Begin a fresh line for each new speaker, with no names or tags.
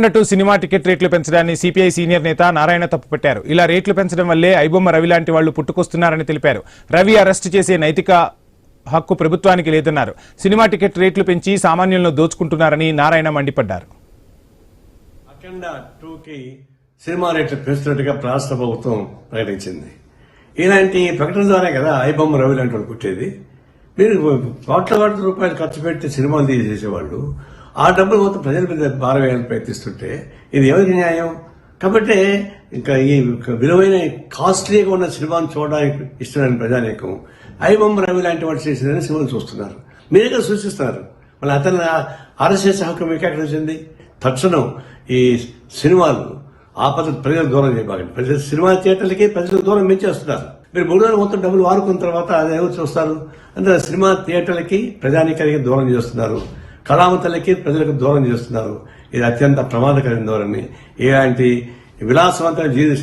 అన్నట్టు cinema ticket రేట్లు పెంచడాన్ని CPI senior నేత నారాయణ తప్పుపట్టారు. ఇలా రేట్లు పెంచడం వల్లే ఐబొమ్మ రవి లాంటి వాళ్లు పుట్టుకొస్తున్నారని తెలిపారు. రవి అరెస్ట్ చేసే నైతిక హక్కు ప్రభుత్వానికి లేదన్నారు. సినిమా టికెట్ రేట్లు పెంచి సామాన్యులను దోచుకుంటున్నారని నారాయణ మండిపడ్డారు.
అఖండ 2కి సినిమా రేట్లు పెంచుతున్నట్టుగా రాష్ట్ర ప్రభుత్వం ప్రకటించింది. ఇలాంటి ప్రకటన ద్వారా కదా ఐబొమ్మ రవి లాంటి వాళ్ళు పుట్టేది. మీరు కోట్ల రూపాయలు ఖర్చు పెట్టి సినిమాలు తీసేసేవాళ్ళు ఆ డబ్బులు మొత్తం ప్రజల మీద భారం వేయాలని ప్రయత్నిస్తుంటే ఇది ఎవరికి న్యాయం? కాబట్టి ఇంకా ఈ విలువైన కాస్ట్లీగా ఉన్న సినిమాను చూడడానికి ఇష్టమైన ప్రజానీకం ఐబొమ్మ రవి లాంటి వాడు చేసిన సినిమాలు చూస్తున్నారు. మీరే సూచిస్తున్నారు. మళ్ళీ అతను అరెస్ట్ చేసే హక్కు మీకు ఎక్కడ వచ్చింది? తక్షణం ఈ సినిమాలు ఆపద ప్రజలు దూరం చేయబాకండి. ప్రజలు సినిమా థియేటర్లకి ప్రజలు దూరం పెంచేస్తున్నారు. మీరు 3 రోజులు మొత్తం డబ్బులు వారుకున్న తర్వాత అది ఎవరు చూస్తారు? అంటే సినిమా థియేటర్లకి ప్రజానీకానికి దూరం చేస్తున్నారు. కళామతలకి ప్రజలకు దూరం చేస్తున్నారు. ఇది అత్యంత ప్రమాదకరమైన ధోరణి. ఇలాంటి విలాసవంతమైన జీవిత